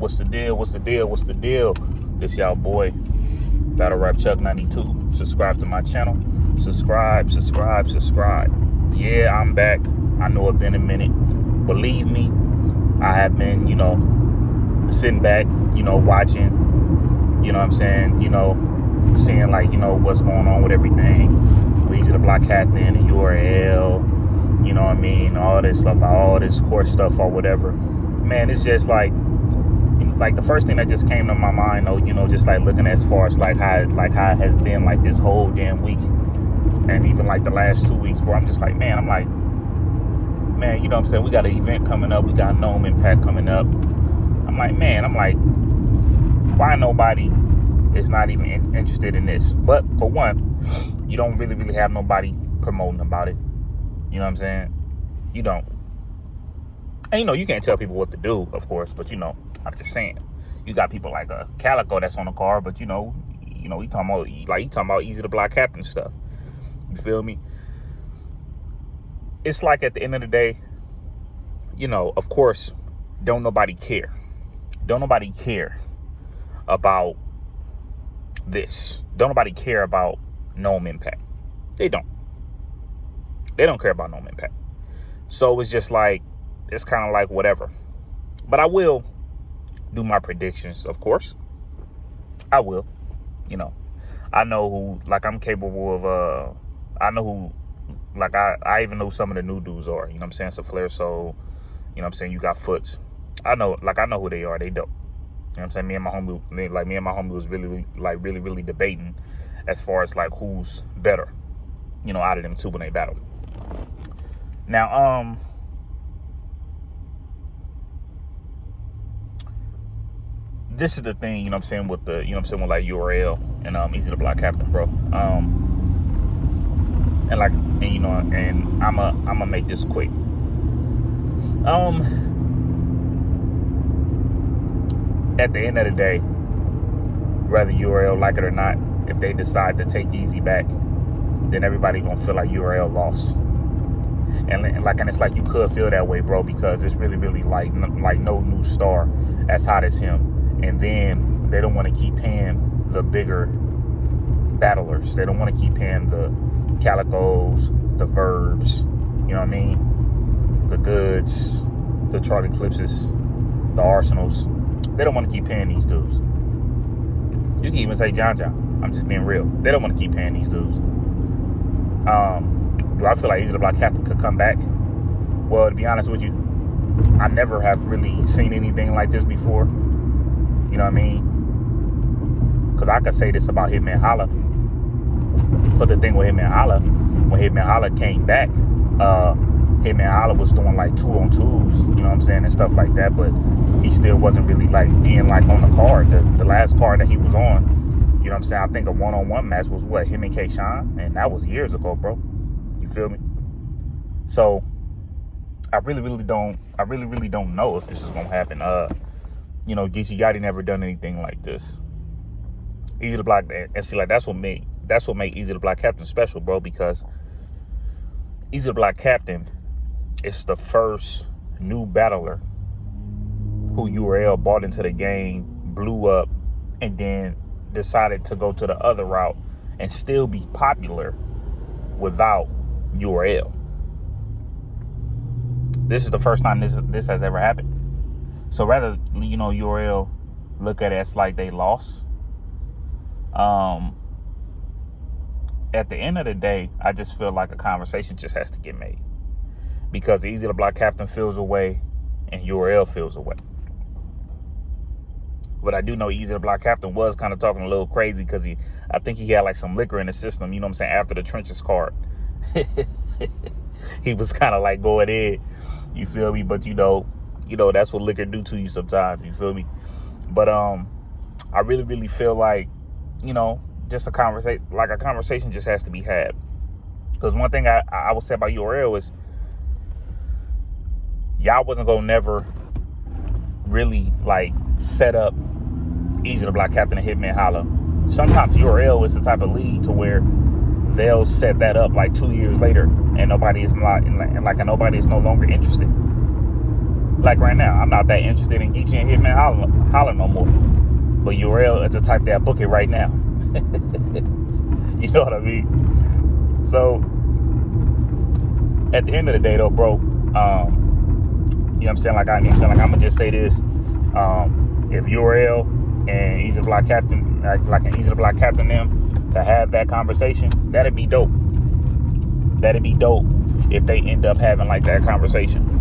What's the deal? What's the deal? What's the deal? This y'all boy, Battle Rap Chuck 92. Subscribe to my channel. Subscribe. Yeah, I'm back. I know it's been a minute. Believe me, I have been, sitting back, watching, what I'm saying, seeing like, what's going on with everything. Eazy the Block Captain and URL, you know what I mean, all this stuff, all this court stuff or whatever. Man, it's just like the first thing that just came to my mind, though, just like looking as far as like how it has been like this whole damn week, and even like the last 2 weeks, where I'm just like, man, you know what I'm saying, we got an event coming up, we got Gnome Impact coming up. I'm like, why nobody is not even interested in this? But for one, you don't really have nobody promoting about it. You know what I'm saying? You don't. And you can't tell people what to do, of course, but I'm just saying. You got people like a Calico that's on the card, but he talking about Eazy the Block Captain stuff. You feel me? It's like at the end of the day, of course, don't nobody care. Don't nobody care about this. Don't nobody care about Gnome Impact. They don't. They don't care about Gnome Impact. So it's just like, it's kind of like whatever. But I will do my predictions, of course. I will. I know who, like, I'm capable of, I know who, like, I even know some of the new dudes are. You know what I'm saying? So Flair Soul, you know what I'm saying? You got Foots. I know who they are. They dope. You know what I'm saying? Me and my homie was really debating as far as like who's better, out of them two when they battle. Now, this is the thing, with the, with like URL and Eazy the Block Captain, bro. And I'ma make this quick. At the end of the day, whether URL like it or not, if they decide to take Eazy back, then everybody gonna feel like URL lost. And it's like you could feel that way, bro, because it's really like no new star as hot as him. And then they don't want to keep paying the bigger battlers. They don't want to keep paying the Calicos, the Verbs, you know what I mean? The Goods, the Charlie Clipses, the Arsenals. They don't want to keep paying these dudes. You can even say John. I'm just being real. They don't want to keep paying these dudes. Do I feel like Eazy the Block Captain could come back? Well, to be honest with you, I never have really seen anything like this before. You know what I mean? Because I could say this about Hitman Holla. But the thing with Hitman Holla, when Hitman Holla came back, Hitman Holla was doing like 2-on-2s, you know what I'm saying, and stuff like that, but he still wasn't really like being like on the card. The last card that he was on, you know what I'm saying, I think a 1-on-1 match was him and K-Shine, and that was years ago, bro. You feel me? So I really don't know if this is gonna happen. DC Yachty never done anything like this. Eazy the Block, and see, like that's what made Eazy the Block Captain special, bro, because Eazy the Block Captain is the first new battler who URL bought into the game, blew up, and then decided to go to the other route and still be popular without URL. This is the first time this has ever happened. So rather, URL look at it as like they lost. At the end of the day, I just feel like a conversation just has to get made, because Eazy the Block Captain feels away and URL feels away. But I do know Eazy the Block Captain was kind of talking a little crazy, because I think he had like some liquor in the system, you know what I'm saying, after the Trenches card. He was kind of like going in, you feel me? But that's what liquor do to you sometimes, you feel me? But I really feel like, just a conversation just has to be had. Because one thing I would say about URL is, y'all wasn't gonna never really like set up Eazy the Block Captain and Hitman Holla. Sometimes URL is the type of league to where they'll set that up like 2 years later, and nobody is no longer interested. Like right now, I'm not that interested in Geechee and Hitman holler no more. But URL is the type that book it right now. You know what I mean? So at the end of the day, though, bro, you know what I'm saying? Like I'm gonna just say this: if URL and Eazy the Block Captain, like an Eazy the Block Captain, them to have that conversation, that'd be dope. That'd be dope if they end up having like that conversation.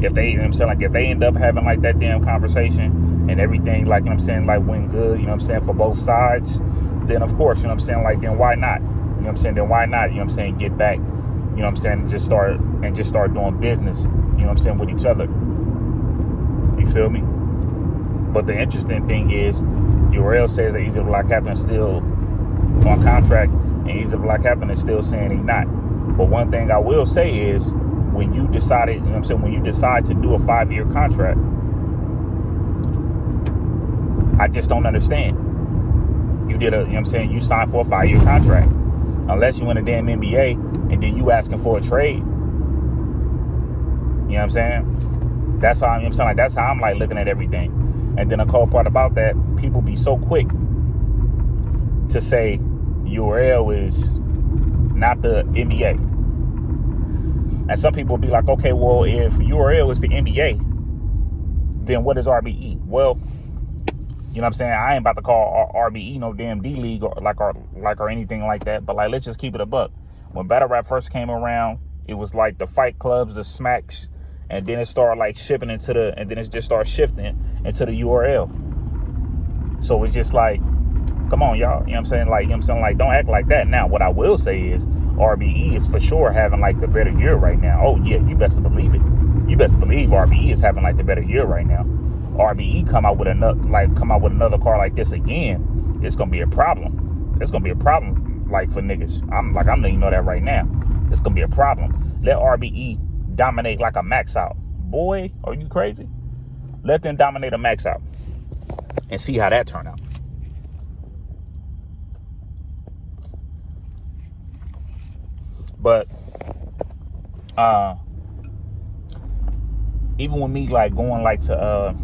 If they, you know what I'm saying, like if they end up having like that damn conversation and everything, like, you know what I'm saying, like went good, you know what I'm saying, for both sides, then of course, you know what I'm saying, like then why not? You know what I'm saying? Then why not, you know what I'm saying, get back, you know what I'm saying, and just start doing business, you know what I'm saying, with each other. You feel me? But the interesting thing is, URL says that Eazy the Block Captain is still on contract, and Eazy the Block Captain is still saying he's not. But one thing I will say is, when you decided, you know what I'm saying, when you decide to do a 5-year contract, I just don't understand. You did you know what I'm saying, you signed for a 5-year contract. Unless you in a damn NBA and then you asking for a trade. You know what I'm saying? That's how, you know what I'm saying, like that's how I'm like looking at everything. And then the cold part about that, people be so quick to say URL is not the NBA. And some people be like, okay, well, if URL is the NBA, then what is RBE? Well, you know what I'm saying? I ain't about to call RBE no damn D League or anything like that. But like, let's just keep it a buck. When battle rap first came around, it was like the Fight Clubs, the Smacks, and then it started like shifting and then it just started shifting into the URL. So it's just like, come on, y'all. You know what I'm saying? Like, you know what I'm saying? Like, don't act like that. Now, what I will say is RBE is for sure having like the better year right now. Oh yeah, you best believe it. You best believe RBE is having like the better year right now. RBE come out with another car like this again, it's gonna be a problem. It's gonna be a problem, like, for niggas. I'm letting you know that right now. It's gonna be a problem. Let RBE dominate like a max out. Boy, are you crazy? Let them dominate a max out and see how that turn out. But even with me like going like to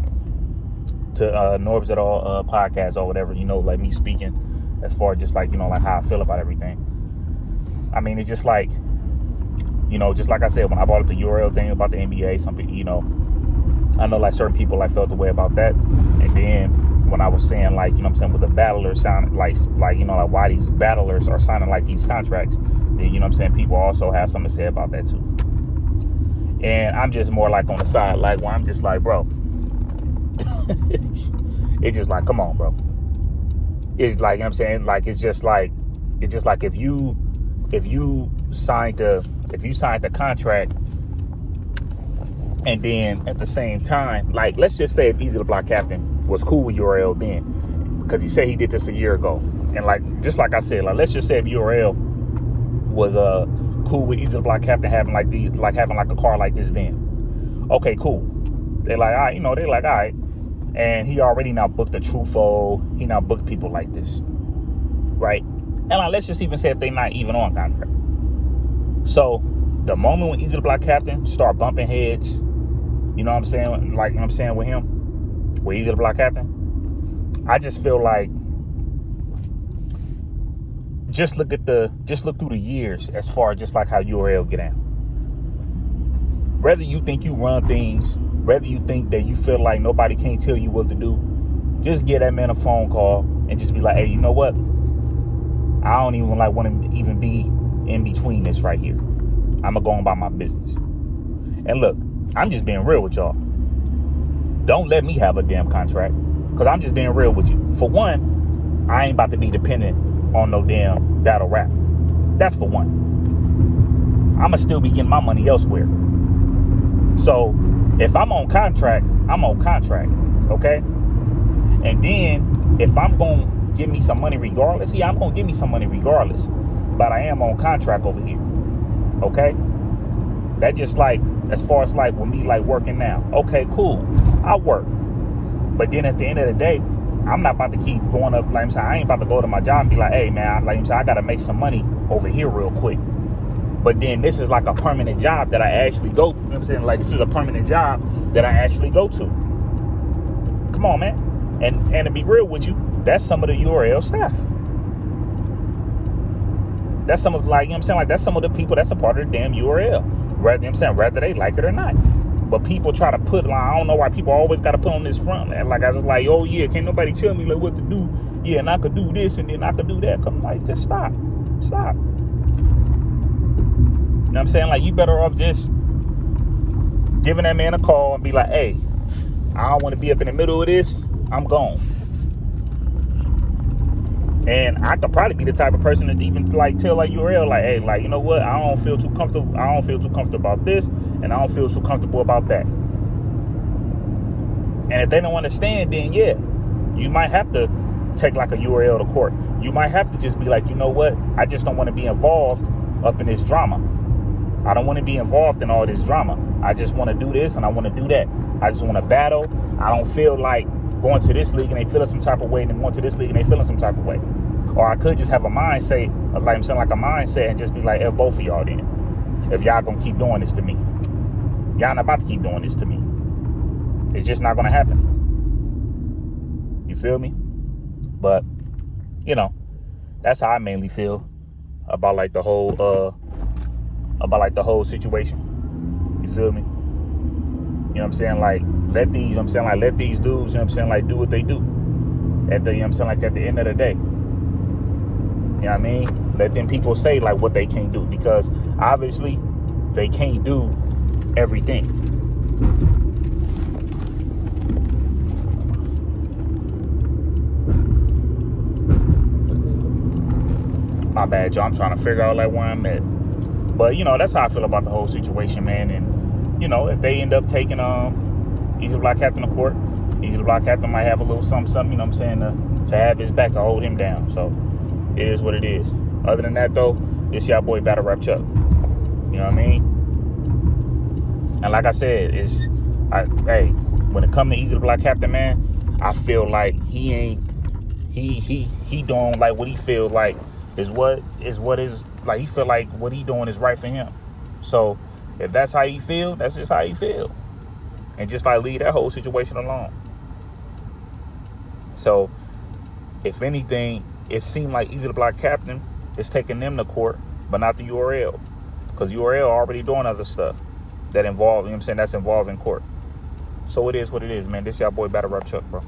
Norbs at All podcast or whatever, you know, like me speaking as far as just like, you know, like how I feel about everything. I mean, it's just like, you know, just like I said, when I brought up the URL thing about the NBA, some people, you know, I know like certain people like felt the way about that. And then when I was saying like, you know what I'm saying, with the battlers sounding like, you know, like why these battlers are signing like these contracts, then, you know what I'm saying, people also have something to say about that too. And I'm just more like on the side, like where I'm just like, bro, it's just like, come on, bro. It's like, you know what I'm saying, like it's just like if you signed the contract and then at the same time, like let's just say if Eazy the Block Captain was cool with URL then, because he said he did this a year ago, and like just like I said, like let's just say if URL was cool with Eazy the Block Captain having like a car like this then, okay, cool. They're like, all right, you know, they're like, all right. And he already now booked the Trufo. He now booked people like this, right? And like, let's just even say if they're not even on contract. So the moment when Eazy the Block Captain start bumping heads, you know what I'm saying? Like, you know what I'm saying, with him, with Eazy the Block Captain, I just feel like just look through the years as far as just like how URL get down. Whether you think you run things, whether you think that you feel like nobody can't tell you what to do, just get that man a phone call and just be like, hey, you know what? I don't even like want to even be in between this right here. I'm gonna go on about my business. And look, I'm just being real with y'all. Don't let me have a damn contract, because I'm just being real with you. For one, I ain't about to be dependent on no damn battle rap. That's for one. I'ma still be getting my money elsewhere. So if I'm on contract, I'm on contract, okay? And then if I'm gonna give me some money regardless, I'm gonna give me some money regardless, but I am on contract over here, okay? That just like, as far as like with me like working now, okay, cool, I work. But then at the end of the day, I'm not about to keep going up, like I'm saying, I ain't about to go to my job and be like, hey man, like I'm saying, I gotta make some money over here real quick. But then this is like a permanent job that I actually go, you know what I'm saying? Like, this is a permanent job that I actually go to. Come on, man. And to be real with you, that's some of the URL staff. That's some of, like, you know what I'm saying? Like, that's some of the people that's a part of the damn URL. Whether, you know what I'm saying, whether they like it or not. But people try to put, like, I don't know why people always got to put on this front. And like, I was like, oh yeah, can't nobody tell me like what to do. Yeah, and I could do this and then I could do that. Come, like, just stop. Stop. You know what I'm saying? Like, you better off just giving that man a call and be like, hey, I don't want to be up in the middle of this. I'm gone. And I could probably be the type of person that even like tell like URL like, hey, like, you know what? I don't feel too comfortable. I don't feel too comfortable about this, and I don't feel too comfortable about that. And if they don't understand, then yeah, you might have to take like a URL to court. You might have to just be like, you know what? I just don't want to be involved up in this drama. I don't want to be involved in all this drama. I just want to do this and I want to do that. I just want to battle. I don't feel like going to this league and they feeling some type of way, and then going to this league and they feeling some type of way. Or I could just have a mindset, like I'm saying, like a mindset, and just be like, F both of y'all then. If y'all gonna keep doing this to me. Y'all not about to keep doing this to me. It's just not gonna happen. You feel me? But, you know, that's how I mainly feel about like the whole situation. You feel me? You know what I'm saying? Like, let these, you know what I'm saying, like, let these dudes, you know what I'm saying, like, do what they do. At the, you know what I'm saying, like, at the end of the day. You know what I mean? Let them people say, like, what they can't do. Because, obviously, they can't do everything. My bad, y'all. I'm trying to figure out, like, where I'm at. But, you know, that's how I feel about the whole situation, man. And, you know, if they end up taking, Eazy Block Captain to court, Eazy Block Captain might have a little something, you know what I'm saying, to have his back, to hold him down. So, it is what it is. Other than that, though, it's y'all boy Battle Rap Chuck. You know what I mean? And like I said, hey, when it comes to Eazy Block Captain, man, I feel like he doing like what he feel like is like, he feel like what he doing is right for him. So if that's how he feel, that's just how he feel. And just like leave that whole situation alone. So if anything, it seemed like Eazy Block Captain is taking them to court, but not the URL. Because URL already doing other stuff that involve, you know what I'm saying, that's involved in court. So it is what it is, man. This y'all boy Battle Rap Chuck, bro.